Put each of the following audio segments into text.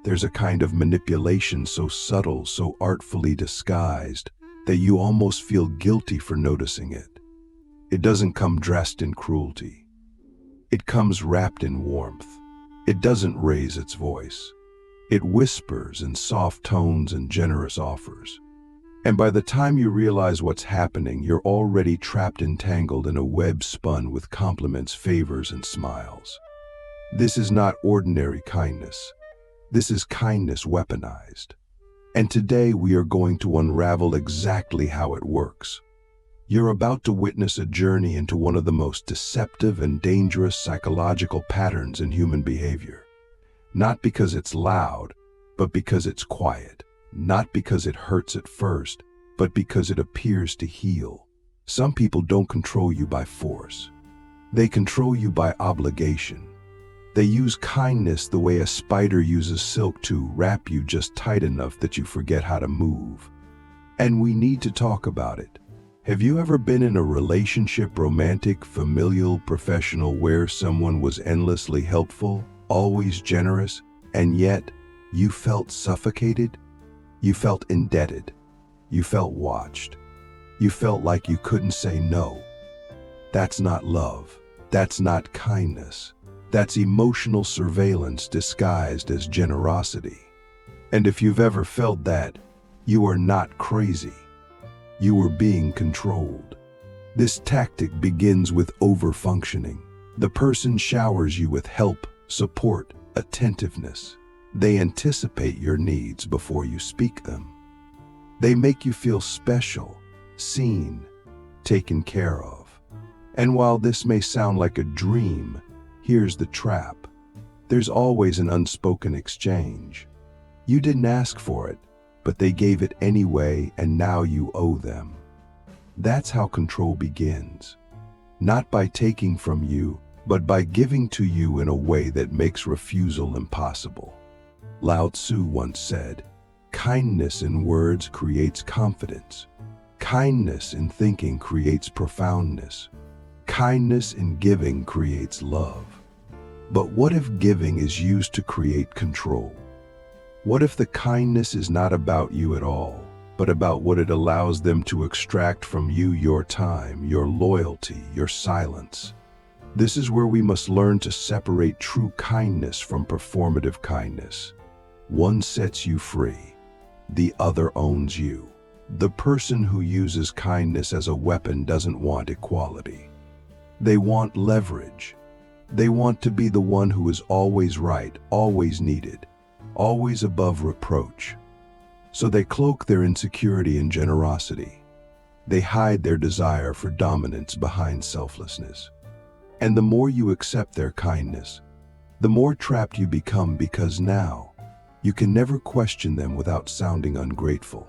There's a kind of manipulation so subtle, so artfully disguised, that you almost feel guilty for noticing it. It doesn't come dressed in cruelty. It comes wrapped in warmth. It doesn't raise its voice. It whispers in soft tones and generous offers. And by the time you realize what's happening, you're already trapped, entangled in a web spun with compliments, favors, and smiles. This is not ordinary kindness. This is kindness weaponized. And today we are going to unravel exactly how it works. You're about to witness a journey into one of the most deceptive and dangerous psychological patterns in human behavior. Not because it's loud, but because it's quiet. Not because it hurts at first, but because it appears to heal. Some people don't control you by force. They control you by obligation. They use kindness the way a spider uses silk to wrap you just tight enough that you forget how to move. And we need to talk about it. Have you ever been in a relationship, romantic, familial, professional, where someone was endlessly helpful, always generous, and yet you felt suffocated? You felt indebted. You felt watched. You felt like you couldn't say no. That's not love. That's not kindness. That's emotional surveillance disguised as generosity. And if you've ever felt that, you are not crazy. You are being controlled. This tactic begins with overfunctioning. The person showers you with help, support, attentiveness. They anticipate your needs before you speak them. They make you feel special, seen, taken care of. And while this may sound like a dream, here's the trap. There's always an unspoken exchange. You didn't ask for it, but they gave it anyway, and now you owe them. That's how control begins. Not by taking from you, but by giving to you in a way that makes refusal impossible. Lao Tzu once said, "Kindness in words creates confidence. Kindness in thinking creates profoundness. Kindness in giving creates love." But what if giving is used to create control? What if the kindness is not about you at all, but about what it allows them to extract from you: your time, your loyalty, your silence? This is where we must learn to separate true kindness from performative kindness. One sets you free. The other owns you. The person who uses kindness as a weapon doesn't want equality. They want leverage. They want to be the one who is always right, always needed, always above reproach. So they cloak their insecurity in generosity. They hide their desire for dominance behind selflessness. And the more you accept their kindness, the more trapped you become, because now you can never question them without sounding ungrateful.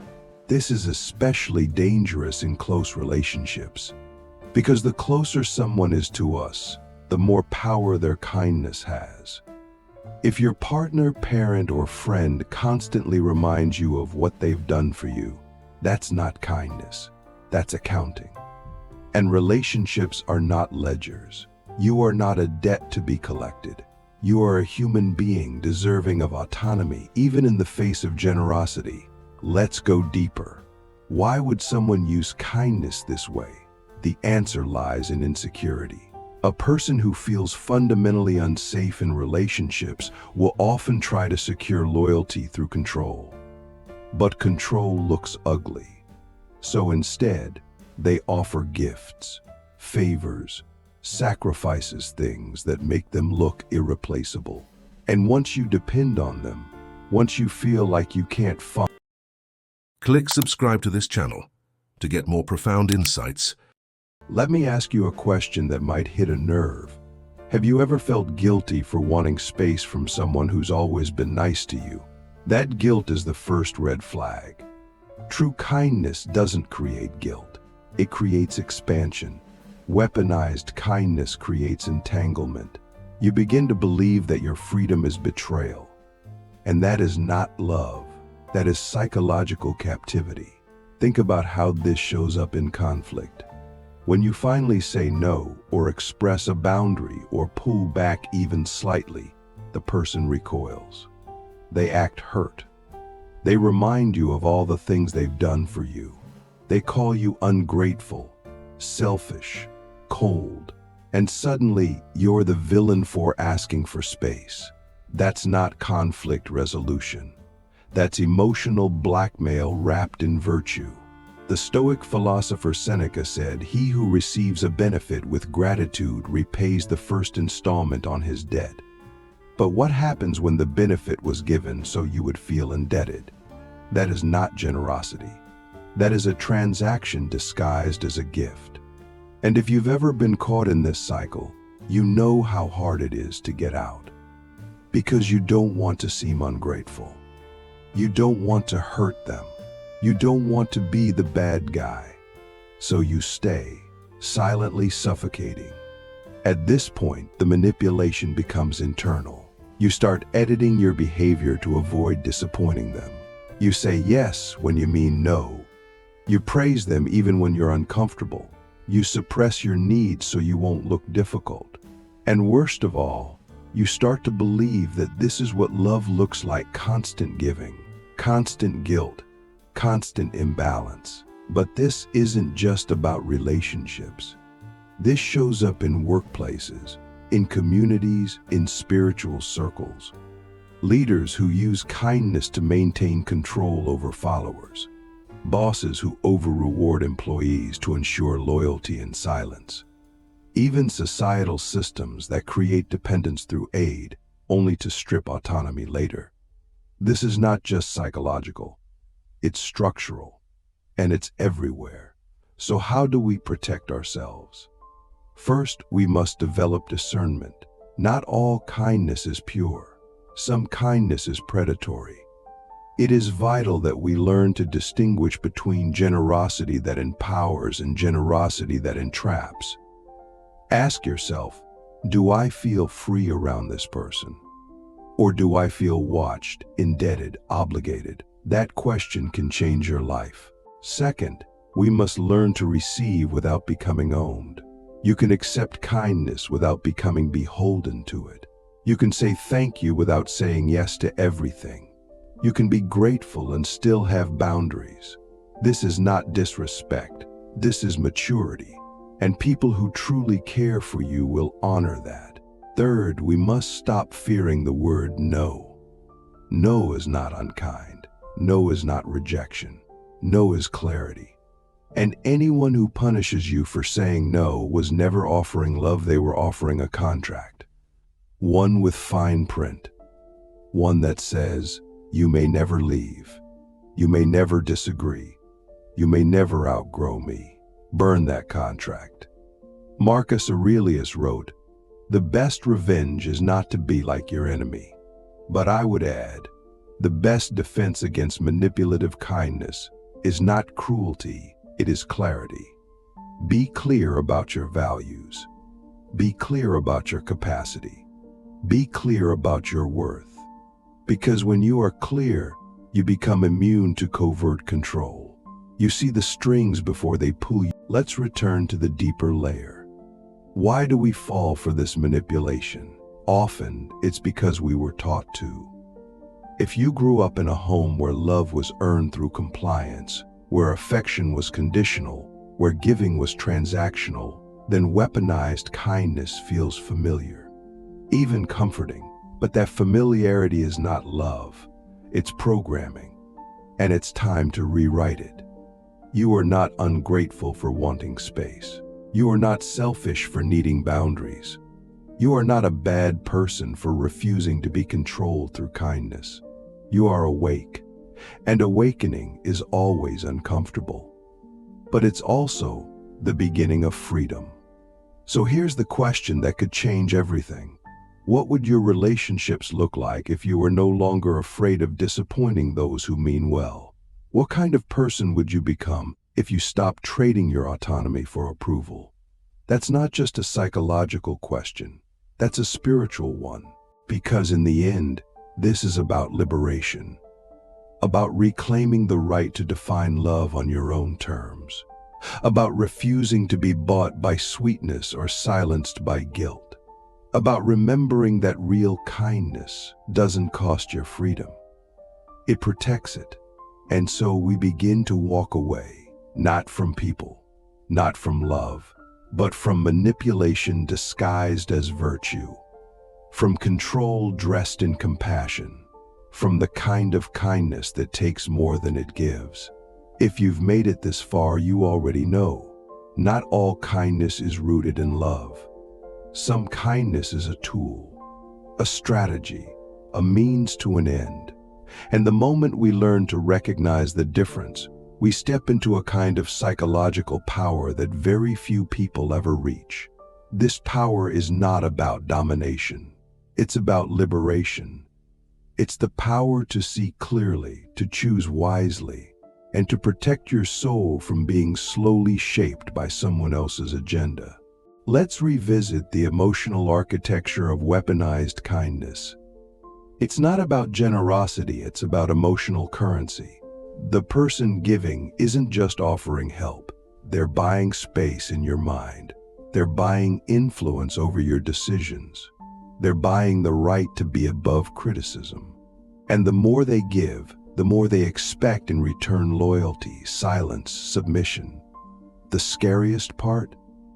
This is especially dangerous in close relationships, because the closer someone is to us, the more power their kindness has. If your partner, parent, or friend constantly reminds you of what they've done for you, that's not kindness, that's accounting. And relationships are not ledgers. You are not a debt to be collected. You are a human being deserving of autonomy, even in the face of generosity. Let's go deeper. Why would someone use kindness this way? The answer lies in insecurity. A person who feels fundamentally unsafe in relationships will often try to secure loyalty through control. But control looks ugly. So instead, they offer gifts, favors, sacrifices, things that make them look irreplaceable. And once you depend on them, once you feel like you can't function. Click subscribe to this channel to get more profound insights. Let me ask you a question that might hit a nerve. Have you ever felt guilty for wanting space from someone who's always been nice to you? That guilt is the first red flag. True kindness doesn't create guilt. It creates expansion. Weaponized kindness creates entanglement. You begin to believe that your freedom is betrayal. And that is not love. That is psychological captivity. Think about how this shows up in conflict. When you finally say no, or express a boundary, or pull back even slightly, the person recoils. They act hurt. They remind you of all the things they've done for you. They call you ungrateful, selfish, cold, and suddenly you're the villain for asking for space. That's not conflict resolution. That's emotional blackmail wrapped in virtue. The Stoic philosopher Seneca said, "He who receives a benefit with gratitude repays the first installment on his debt." But what happens when the benefit was given so you would feel indebted? That is not generosity. That is a transaction disguised as a gift. And if you've ever been caught in this cycle, you know how hard it is to get out. Because you don't want to seem ungrateful. You don't want to hurt them. You don't want to be the bad guy. So you stay, silently suffocating. At this point, the manipulation becomes internal. You start editing your behavior to avoid disappointing them. You say yes when you mean no. You praise them even when you're uncomfortable. You suppress your needs so you won't look difficult. And worst of all, you start to believe that this is what love looks like: constant giving, constant guilt, constant imbalance. But this isn't just about relationships. This shows up in workplaces, in communities, in spiritual circles. Leaders who use kindness to maintain control over followers. Bosses who over-reward employees to ensure loyalty and silence. Even societal systems that create dependence through aid, only to strip autonomy later. This is not just psychological. It's structural, and it's everywhere. So how do we protect ourselves? First, we must develop discernment. Not all kindness is pure. Some kindness is predatory. It is vital that we learn to distinguish between generosity that empowers and generosity that entraps. Ask yourself, do I feel free around this person? Or do I feel watched, indebted, obligated? That question can change your life. Second, we must learn to receive without becoming owned. You can accept kindness without becoming beholden to it. You can say thank you without saying yes to everything. You can be grateful and still have boundaries. This is not disrespect. This is maturity. And people who truly care for you will honor that. Third, we must stop fearing the word no. No is not unkind. No is not rejection. No is clarity. And anyone who punishes you for saying no was never offering love, they were offering a contract. One with fine print. One that says, you may never leave. You may never disagree. You may never outgrow me. Burn that contract. Marcus Aurelius wrote, "The best revenge is not to be like your enemy." But I would add, the best defense against manipulative kindness is not cruelty, it is clarity. Be clear about your values. Be clear about your capacity. Be clear about your worth. Because when you are clear, you become immune to covert control. You see the strings before they pull you. Let's return to the deeper layer. Why do we fall for this manipulation? Often, it's because we were taught to. If you grew up in a home where love was earned through compliance, where affection was conditional, where giving was transactional, then weaponized kindness feels familiar, even comforting. But that familiarity is not love, it's programming, and it's time to rewrite it. You are not ungrateful for wanting space. You are not selfish for needing boundaries. You are not a bad person for refusing to be controlled through kindness. You are awake, and awakening is always uncomfortable. But it's also the beginning of freedom. So here's the question that could change everything. What would your relationships look like if you were no longer afraid of disappointing those who mean well? What kind of person would you become if you stopped trading your autonomy for approval? That's not just a psychological question. That's a spiritual one. Because in the end, this is about liberation. About reclaiming the right to define love on your own terms. About refusing to be bought by sweetness or silenced by guilt. about remembering that real kindness doesn't cost your freedom. It protects it. And so we begin to walk away, not from people, not from love, but from manipulation disguised as virtue, from control dressed in compassion, from the kind of kindness that takes more than it gives. If you've made it this far, you already know, not all kindness is rooted in love. Some kindness is a tool, a strategy, a means to an end. And the moment we learn to recognize the difference, we step into a kind of psychological power that very few people ever reach. This power is not about domination. It's about liberation. It's the power to see clearly, to choose wisely, and to protect your soul from being slowly shaped by someone else's agenda. Let's revisit the emotional architecture of weaponized kindness. It's not about generosity, it's about emotional currency. The person giving isn't just offering help. They're buying space in your mind. They're buying influence over your decisions. They're buying the right to be above criticism. And the more they give, the more they expect in return loyalty, silence, submission. The scariest part?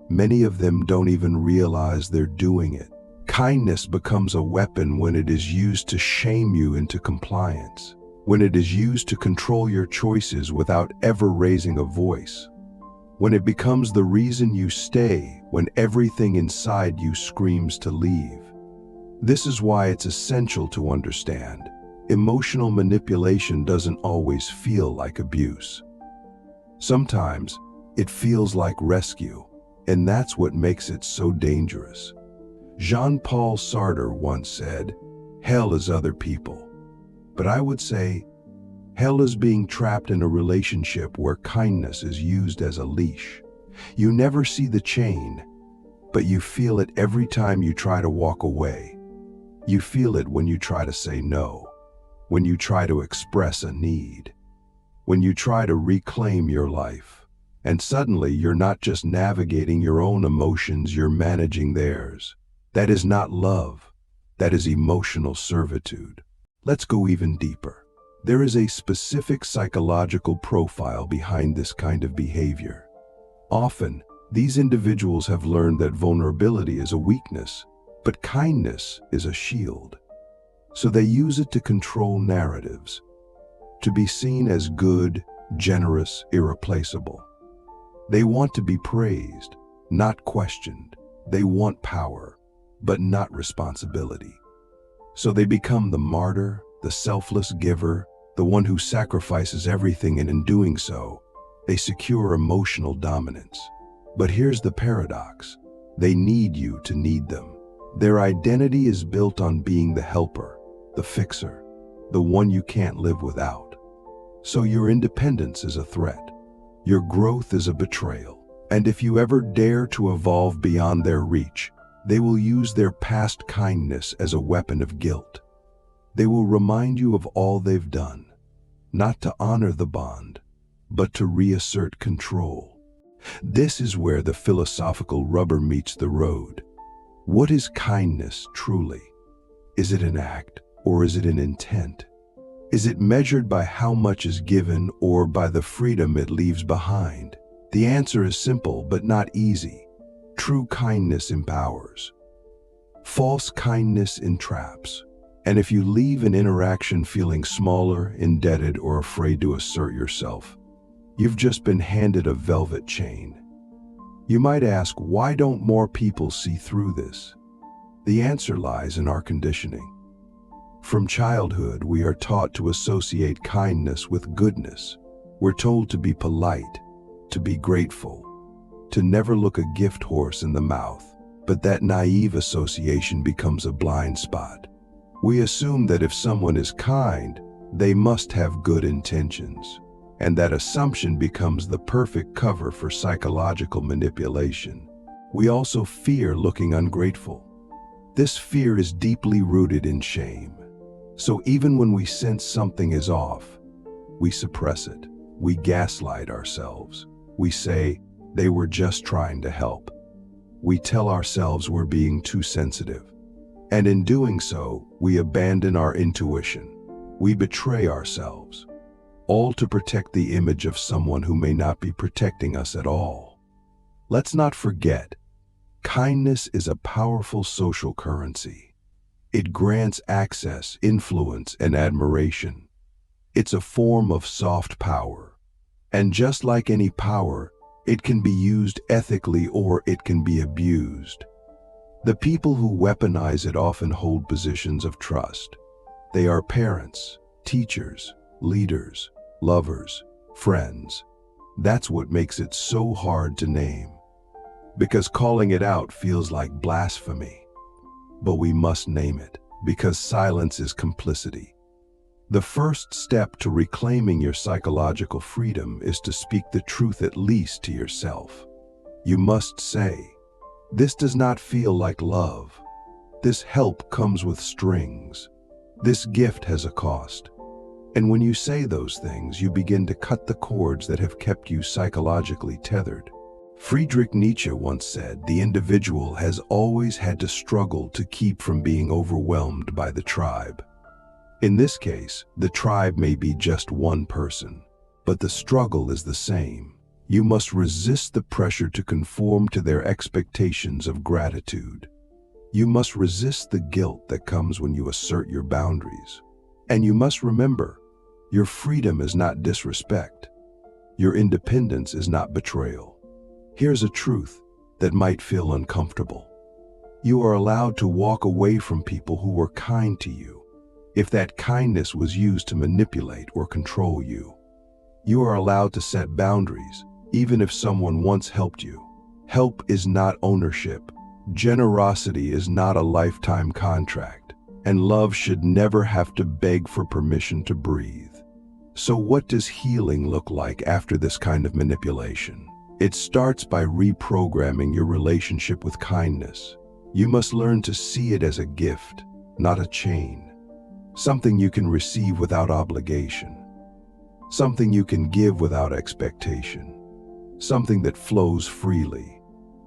Many of them don't even realize they're doing it. Kindness becomes a weapon when it is used to shame you into compliance, when it is used to control your choices without ever raising a voice, when it becomes the reason you stay when everything inside you screams to leave. This is why it's essential to understand. Emotional manipulation doesn't always feel like abuse. Sometimes it feels like rescue, and that's what makes it so dangerous. Jean-Paul Sartre once said, "Hell is other people." But I would say, hell is being trapped in a relationship where kindness is used as a leash. You never see the chain, but you feel it every time you try to walk away. You feel it when you try to say no, when you try to express a need, when you try to reclaim your life. And suddenly you're not just navigating your own emotions, you're managing theirs. That is not love. That is emotional servitude. Let's go even deeper. There is a specific psychological profile behind this kind of behavior. Often, these individuals have learned that vulnerability is a weakness, but kindness is a shield. So they use it to control narratives, to be seen as good, generous, irreplaceable. They want to be praised, not questioned. They want power, but not responsibility. So they become the martyr, the selfless giver, the one who sacrifices everything, and in doing so, they secure emotional dominance. But here's the paradox. They need you to need them. Their identity is built on being the helper, the fixer, the one you can't live without. So your independence is a threat. Your growth is a betrayal. And if you ever dare to evolve beyond their reach, they will use their past kindness as a weapon of guilt. They will remind you of all they've done, not to honor the bond, but to reassert control. This is where the philosophical rubber meets the road. What is kindness truly? Is it an act, or is it an intent? Is it measured by how much is given or by the freedom it leaves behind? The answer is simple but not easy. True kindness empowers. False kindness entraps. And if you leave an interaction feeling smaller, indebted, or afraid to assert yourself, you've just been handed a velvet chain. You might ask, why don't more people see through this? The answer lies in our conditioning. From childhood, we are taught to associate kindness with goodness. We're told to be polite, to be grateful, to never look a gift horse in the mouth. But that naive association becomes a blind spot. We assume that if someone is kind, they must have good intentions. And that assumption becomes the perfect cover for psychological manipulation. We also fear looking ungrateful. This fear is deeply rooted in shame. So even when we sense something is off, we suppress it. We gaslight ourselves. We say, they were just trying to help. we tell ourselves we're being too sensitive. And in doing so, we abandon our intuition. We betray ourselves, all to protect the image of someone who may not be protecting us at all. Let's not forget, kindness is a powerful social currency. It grants access, influence, and admiration. It's a form of soft power. And just like any power, it can be used ethically or it can be abused. The people who weaponize it often hold positions of trust. They are parents, teachers, leaders, lovers, friends. That's what makes it so hard to name. Because calling it out feels like blasphemy. But we must name it, because silence is complicity. The first step to reclaiming your psychological freedom is to speak the truth at least to yourself. You must say, "This does not feel like love. This help comes with strings. This gift has a cost." And when you say those things, you begin to cut the cords that have kept you psychologically tethered. Friedrich Nietzsche once said, "The individual has always had to struggle to keep from being overwhelmed by the tribe." In this case, the tribe may be just one person, but the struggle is the same. You must resist the pressure to conform to their expectations of gratitude. You must resist the guilt that comes when you assert your boundaries. And you must remember, your freedom is not disrespect. Your independence is not betrayal. Here's a truth that might feel uncomfortable. You are allowed to walk away from people who were kind to you, if that kindness was used to manipulate or control you. You are allowed to set boundaries, even if someone once helped you. Help is not ownership. Generosity is not a lifetime contract. And love should never have to beg for permission to breathe. So what does healing look like after this kind of manipulation? It starts by reprogramming your relationship with kindness. You must learn to see it as a gift, not a chain. Something you can receive without obligation. Something you can give without expectation. Something that flows freely,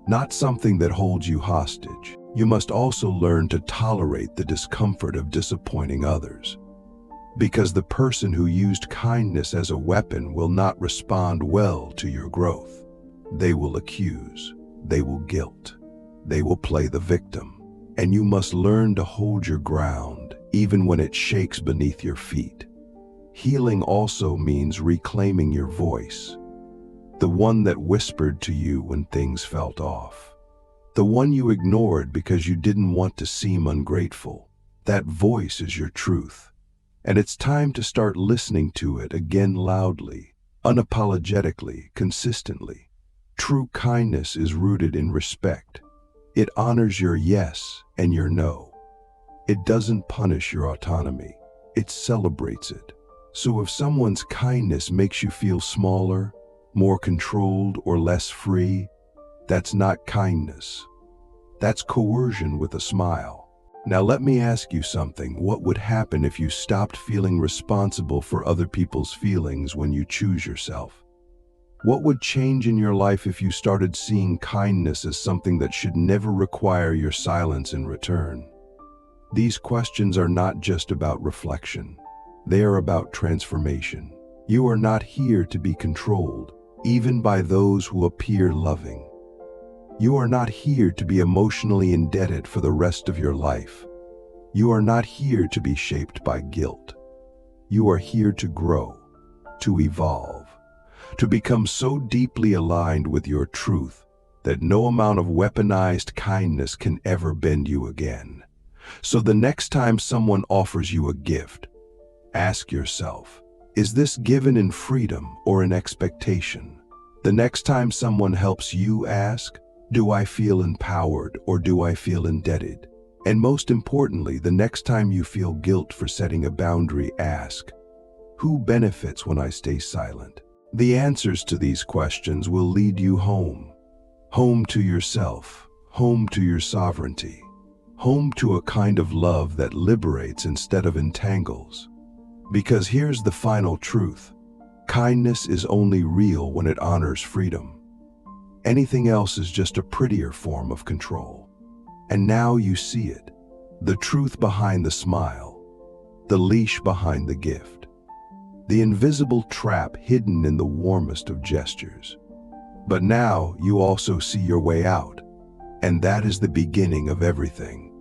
not something that holds you hostage. You must also learn to tolerate the discomfort of disappointing others. Because the person who used kindness as a weapon will not respond well to your growth. They will accuse, they will guilt, they will play the victim. And you must learn to hold your ground, even when it shakes beneath your feet. Healing also means reclaiming your voice. The one that whispered to you when things felt off. The one you ignored because you didn't want to seem ungrateful. That voice is your truth. And it's time to start listening to it again loudly, unapologetically, consistently. True kindness is rooted in respect. It honors your yes and your no. It doesn't punish your autonomy. It celebrates it. So if someone's kindness makes you feel smaller, more controlled, or less free, that's not kindness. That's coercion with a smile. Now let me ask you something. What would happen if you stopped feeling responsible for other people's feelings when you choose yourself? What would change in your life if you started seeing kindness as something that should never require your silence in return? These questions are not just about reflection. They are about transformation. You are not here to be controlled, even by those who appear loving. You are not here to be emotionally indebted for the rest of your life. You are not here to be shaped by guilt. You are here to grow, to evolve, to become so deeply aligned with your truth that no amount of weaponized kindness can ever bend you again. So the next time someone offers you a gift, ask yourself, is this given in freedom or in expectation? The next time someone helps you, ask, do I feel empowered or do I feel indebted? And most importantly, the next time you feel guilt for setting a boundary, ask, who benefits when I stay silent? The answers to these questions will lead you home. Home to yourself, home to your sovereignty, home to a kind of love that liberates instead of entangles. Because here's the final truth. Kindness is only real when it honors freedom. Anything else is just a prettier form of control. And now you see it. The truth behind the smile. The leash behind the gift. The invisible trap hidden in the warmest of gestures. But now you also see your way out. And that is the beginning of everything.